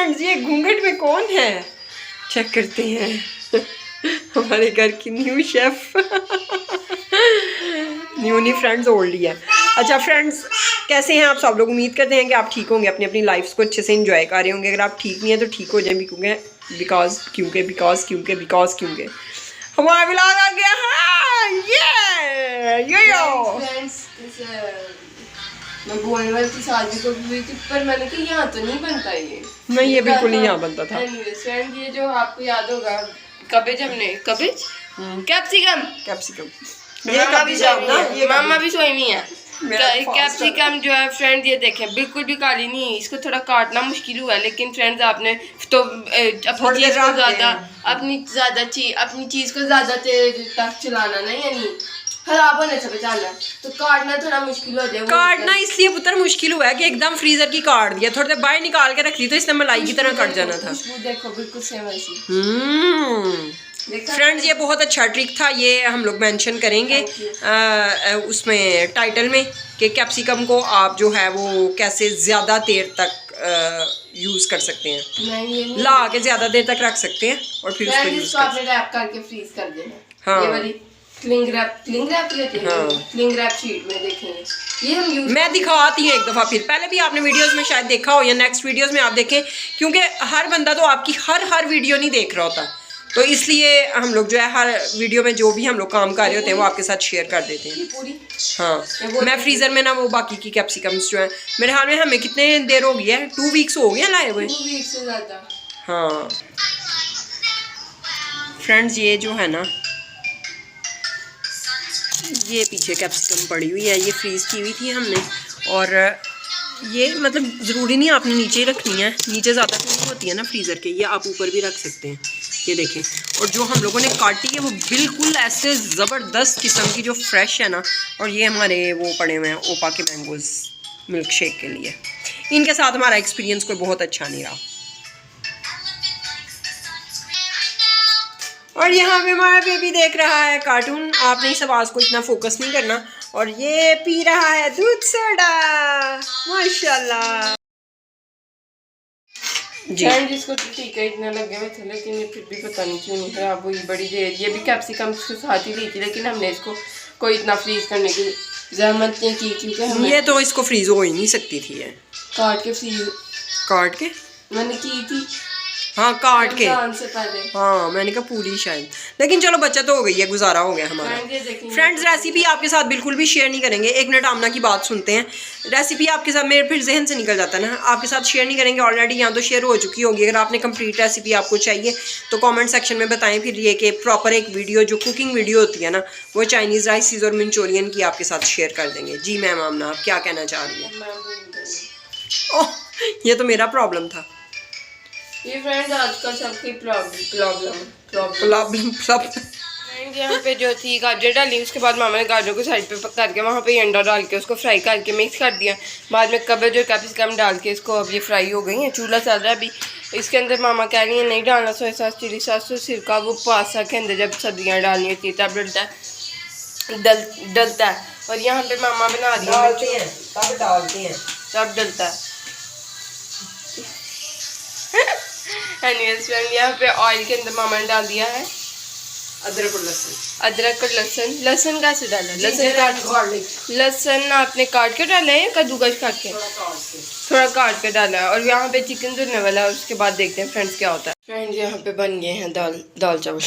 Friends ये घूंघट में कौन है, चेक करते हैं। हमारे घर की न्यू शेफ। न्यू नहीं फ्रेंड्स, ओल्ड ही है। अच्छा फ्रेंड्स, कैसे हैं आप सब लोग? उम्मीद करते हैं कि आप ठीक होंगे, अपनी अपनी लाइफ को अच्छे से एंजॉय कर रहे होंगे। अगर आप ठीक नहीं है तो ठीक हो जाए, क्योंकि हमारा व्लॉग आ गया है। यो मैं बोलने वाली थी शादी को भी थी, पर मैंने कहा यहाँ तो नहीं बनता ये। नहीं, ये बिल्कुल नहीं यहाँ बनता था। फ्रेंड ये जो आपको याद होगा कैप्सिकम मामा भी सोई नहीं है। कैप्सिकम जो है फ्रेंड ये देखें बिल्कुल भी काली नहीं है, इसको थोड़ा काटना मुश्किल हुआ, लेकिन फ्रेंड्स आपने तो अपनी चीज को ज्यादा देर तक चलाना नहीं, यानी खराब होने से बचाना, तो काटना थोड़ा मुश्किल हो जाए। काटना इसलिए पुत्र मुश्किल हुआ है कि एकदम फ्रीजर की काट दिया, थोड़ी देर बाहर निकाल के रख दी तो इसने मलाई की तरह कट जाना था। देखो बिल्कुल सेम ऐसी। फ्रेंड्स ये बहुत अच्छा ट्रिक था, ये हम लोग मेंशन करेंगे उसमें टाइटल में कि कैप्सिकम को आप जो है वो कैसे ज़्यादा देर तक यूज़ कर सकते हैं, ला के ज़्यादा देर तक रख सकते हैं और फिर उसको यूज़ करके फ्रीज कर देना। हाँ, ये वाली क्लिंग रैप लेते हैं। हाँ। क्लिंग रैप शीट में देखेंगे ये हम यूज, मैं दिखाती हूँ एक दफ़ा, फिर पहले भी आपने वीडियोस में शायद देखा हो या नेक्स्ट वीडियोस में आप देखें, क्योंकि हर बंदा तो आपकी हर वीडियो नहीं देख रहा होता, तो इसलिए हम लोग जो है हर वीडियो में जो भी हम लोग काम कर रहे होते हैं वो आपके साथ शेयर कर देते हैं। हाँ, मैं फ्रीज़र में ना वो बाकी की कैप्सिकम्स जो है, मेरे हाल में हमें कितने देर हो गई है, 2 वीक्स हो गए लाए हुए। 2 वीक्स से ज़्यादा। हाँ फ्रेंड्स ये जो है ना, ये पीछे कैप्सिकम पड़ी हुई है, ये फ्रीज़ की हुई थी हमने, और ये मतलब ज़रूरी नहीं आपने नीचे ही रखनी है, नीचे ज़्यादा ठंडी होती है ना फ्रीज़र के, ये आप ऊपर भी रख सकते हैं। ये देखें, और जो हम लोगों ने काटी है वो बिल्कुल ऐसे ज़बरदस्त किस्म की जो फ्रेश है ना, और ये हमारे वो पड़े हुए हैं ओपा के मैंगोज़ मिल्क शेक के लिए। इनके साथ हमारा एक्सपीरियंस कोई बहुत अच्छा नहीं रहा। और यहाँ पे हमारा बेबी देख रहा है कार्टून, आपने इस आवाज़ को इतना फोकस नहीं करना। और ये पी रहा है दूध सोडा, माशाल्लाह जी। जिसको टीका इतना लगे हुए थे, लेकिन ये फिर भी पता नहीं क्यों नहीं खराब हुई बड़ी देर। ये भी कैप्सिकम के साथ ही ली थी, लेकिन हमने इसको कोई इतना फ्रीज करने की जहमत नहीं की, क्योंकि ये तो इसको फ्रीज हो ही नहीं सकती थी। ये काट के फ्रीज, काट के मैंने की थी। हाँ काट के, से पहले। हाँ मैंने कहा पूरी शायद, लेकिन चलो बचत हो गई है, गुजारा हो गया हमारा। फ्रेंड्स रेसिपी आपके साथ बिल्कुल भी शेयर नहीं करेंगे। एक मिनट आमना की बात सुनते हैं। रेसिपी आपके साथ मेरे फिर जहन से निकल जाता है ना, आपके साथ शेयर नहीं करेंगे, ऑलरेडी यहाँ तो शेयर हो चुकी होगी। अगर आपने कंप्लीट रेसिपी आपको चाहिए तो कमेंट सेक्शन में बताएं, फिर ये कि प्रॉपर एक वीडियो जो कुकिंग वीडियो होती है ना, वो चाइनीज़ राइस और मंचूरियन की आपके साथ शेयर कर देंगे। जी मैम आमना, आप क्या कहना चाह रही हैं? ओह ये तो मेरा प्रॉब्लम था। ये फ्रेंड्स आजकल सबकी प्रॉब्लम फ्रेंड यहाँ पे जो थी गाजर डाली, उसके बाद मामा ने गाजर को साइड पे करके वहाँ पे अंडा डाल के उसको फ्राई करके मिक्स कर दिया। बाद में कबज और कैप्सिकम डाल के इसको अब ये फ्राई हो गई है। चूल्हा चल रहा है अभी। इसके अंदर मामा कह रही है नहीं डालना सोया सॉस, चिली सॉस और सिरका, वो पास्ता के अंदर जब सब्जियाँ डालनी होती है तब डलता है। और यहाँ पे मामा बना रही है, तब डलता है। यहाँ पे ऑयल के अंदर मामा ने डाल दिया है अदरक और लहसुन। लहसुन कैसे डाला? लहसुन आपने काट के डाला है या कद्दूकस काट के? थोड़ा काट के डाला है। और यहाँ पे चिकन धुलने वाला है, उसके बाद देखते हैं फ्रेंड्स क्या होता है। फ्रेंड्स यहाँ पे बन गए हैं दाल चावल।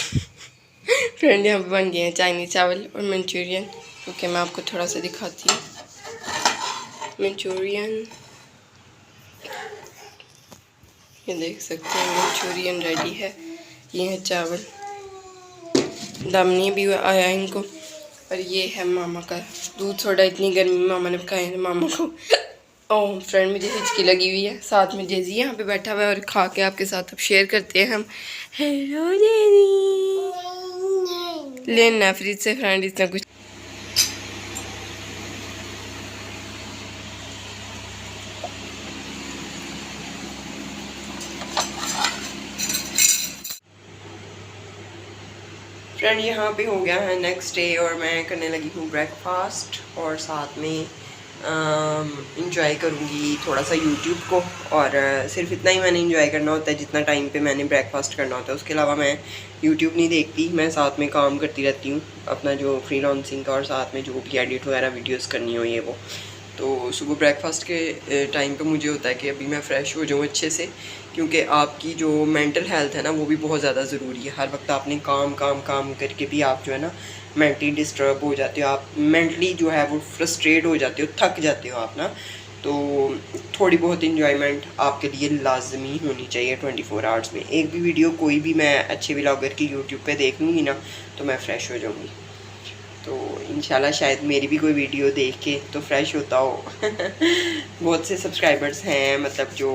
फ्रेंड यहाँ पे बन गए हैं चाइनीज चावल और मंचूरियन। ओके मैं आपको थोड़ा सा दिखाती हूँ। मंचूरियन ये देख सकते हैं, मंचूरियन रेडी है। ये है चावल, दम नहीं भी आया इनको। और ये है मामा का दूध सोडा। इतनी गर्मी में मामा ने पकाया है मामा को। ओह फ्रेंड मुझे हिचकी लगी हुई है, साथ में जेजी यहाँ पे बैठा हुआ है और खा के आपके साथ अब शेयर करते हैं हम। हेलो जेजी, लेना फ्रिज से फ्रेंड इतना कुछ। फ्रेंड यहाँ पे हो गया है नेक्स्ट डे और मैं करने लगी हूँ ब्रेकफास्ट और साथ में इंजॉय करूँगी थोड़ा सा यूट्यूब को, और सिर्फ इतना ही मैंने इंजॉय करना होता है जितना टाइम पे मैंने ब्रेकफास्ट करना होता है। उसके अलावा मैं यूट्यूब नहीं देखती, मैं साथ में काम करती रहती हूँ अपना जो फ्रीलांसिंग का, और साथ में जो भी एडिट वगैरह वीडियोस करनी हो ये वो। तो सुबह ब्रेकफास्ट के टाइम पे मुझे होता है कि अभी मैं फ़्रेश हो जाऊँ अच्छे से, क्योंकि आपकी जो मेंटल हेल्थ है ना वो भी बहुत ज़्यादा ज़रूरी है। हर वक्त आपने काम काम काम करके भी आप जो है ना मेंटली डिस्टर्ब हो जाते हो, आप मेंटली जो है वो फ्रस्ट्रेट हो जाते हो, थक जाते हो आप ना। तो थोड़ी बहुत इन्जॉयमेंट आपके लिए लाजमी होनी चाहिए 24 आवर्स में। एक भी वीडियो कोई भी मैं अच्छे व्लॉगर की यूट्यूब पे देख लूँगी ना तो मैं फ़्रेश हो जाऊँगी। तो इंशाल्लाह शायद मेरी भी कोई वीडियो देख के तो फ्रेश होता हो। बहुत से सब्सक्राइबर्स हैं, मतलब जो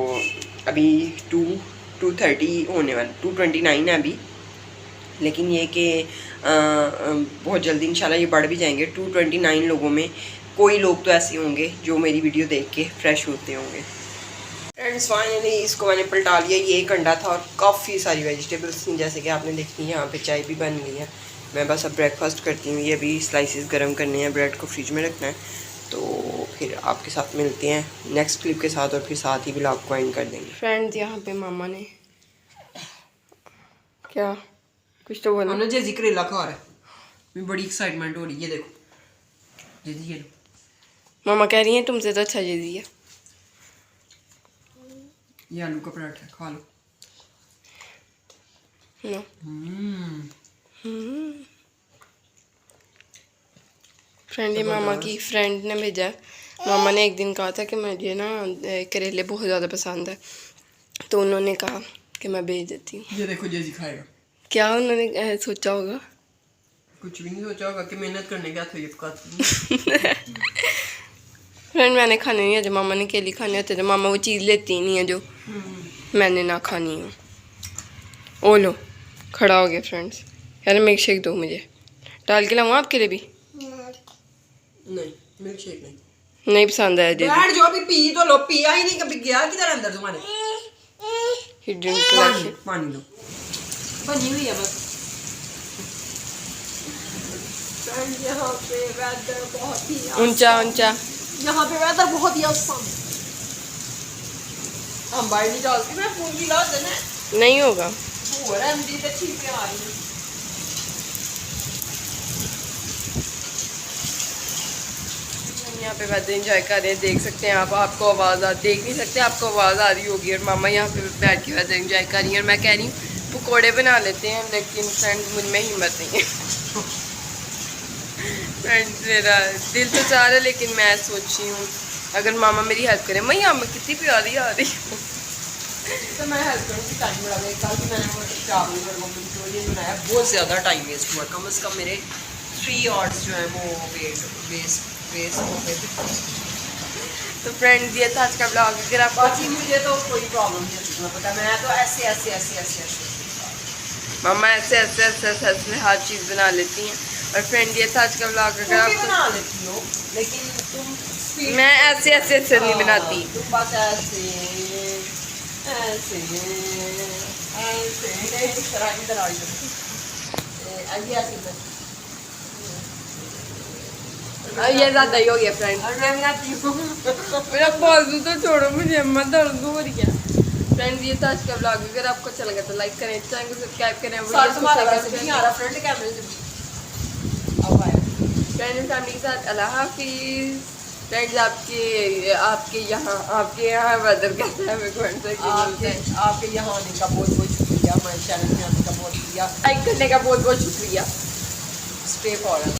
अभी 230 होने वाले, 229 है अभी, लेकिन ये कि बहुत जल्दी इंशाल्लाह ये बढ़ भी जाएंगे। 229 लोगों में कोई लोग तो ऐसे होंगे जो मेरी वीडियो देख के फ्रेश होते होंगे। फ्रेंड्स फाइनली इसको मैंने पलटा लिया, ये एक अंडा था और काफ़ी सारी वेजिटेबल्स थी, जैसे कि आपने देखी यहाँ पे चाय भी बन गई है। मैं बस अब ब्रेकफास्ट करती हूँ, ये अभी स्लाइसेस गर्म करने हैं, ब्रेड को फ्रिज में रखना है। तो फिर आपके साथ मिलते हैं नेक्स्ट क्लिप के साथ, और फिर साथ ही व्लॉग को एंड कर देंगे। फ्रेंड्स यहाँ पे मामा ने क्या कुछ तो बोला, हमने जैसी करेला खा रहा है, मुझे बड़ी एक्साइटमेंट हो रही है। ये देखो जैसी, ये लो। मामा कह रही हैं तुमसे तो अच्छा जीजी है। ये आलू का पराठा खा लो। नो। फ्रेंड ये मामा की फ्रेंड ने भेजा है। मामा ने एक दिन कहा था कि मुझे ना करेले बहुत ज़्यादा पसंद है, तो उन्होंने कहा कि मैं भेज देती हूँ। ये देखो जैसी खाएगा। क्या उन्होंने सोचा होगा? कुछ भी नहीं सोचा होगा कि मेहनत करने का तो ये पकाती। फ्रेंड मैंने खाने नहीं है, जो मामा ने केली खाने होते तो मामा वो चीज़ लेती नहीं है जो मैंने ना खानी हो। ओ लो खड़ा हो गया फ्रेंड्स। यार मिल्क शेक दो मुझे, डाल के लाऊँ आपके लिए भी? नहीं मिल्क शेक नहीं, नहीं पसंद आया दीदी। बैठ जो भी पी तो लो, पिया ही नहीं, कभी गया किधर अंदर तुम्हारे? पानी लो, बनी हुई है बस। यहाँ पे वेदर बहुत ही ऊंचा ऊंचा, यहाँ पे वेदर बहुत ही आसान। हम बाहर नहीं डालती, मैं फोन की ला देना नहीं होगा। हो रहा है मुझे तो ठीक है। आ रही है यहाँ पे वेदर एंजॉय कर रहे हैं, देख सकते हैं आप। आपको आवाज़ आ, देख नहीं सकते, आपको आवाज़ आ रही होगी। और मामा यहाँ पे बैठ के वेदर एंजॉय कर रही है, और मैं कह रही हूँ पकौड़े बना लेते हैं, लेकिन फ्रेंड मुझ में हिम्मत नहीं है। फ्रेंड मेरा दिल तो चाह रहा है, लेकिन मैं सोची हूँ अगर मामा मेरी हेल्प करें। मैं यहाँ कितनी प्यारी आ रही हूँ, तो मैं हेल्प करूँगी। टाइम लगा, एक साल मैंने वो चावल और वो मंचूरियन बनाया, बहुत ज़्यादा टाइम वेस्ट हुआ। कम से कम मेरे 3 आवर्स जो है वो वेस्ट हो गए। तो फ्रेंड ये था आज का ब्लॉग। अगर आप बाकी मुझे तो कोई प्रॉब्लम नहीं है, तुम्हें पता मैं तो ऐसे ऐसे ऐसे ऐसे ऐसे मामा ऐसे ऐसे ऐसे ऐसे ऐसे हर चीज़ बना लेती हैं। और फ्रेंड ये था आज का ब्लॉग। अगर आप बना लेती हो, लेकिन तुम मैं ऐसे ऐसे ऐसे नहीं बनाती। तुम बस ऐसे ऐसे ऐसे इस तरह इधर आ जाओ, ऐसे ये ज़्यादा ही हो गया फ्रेंड। और मैं बनाती हूँ। मेरा बाजू तो छोड़ो, मुझे हिम्मत दर्द हो रही है। फ्रेंड ये था आज का ब्लॉग। अगर आपको अच्छा लगा तो लाइक करें, चैनल को सब्सक्राइब करें। फ्रेंड कैमरे से अब आया फ्रेंड फैमिली के साथ अल्लाह हाफिज़। फ्रेंड्स आपके यहाँ वेदर कैसा है? मैं कमेंट सेक्शन आपके यहाँ आने का बहुत बहुत शुक्रिया, हमारे चैनल में आने का बहुत शुक्रिया, लाइक करने का बहुत बहुत शुक्रिया। Stay for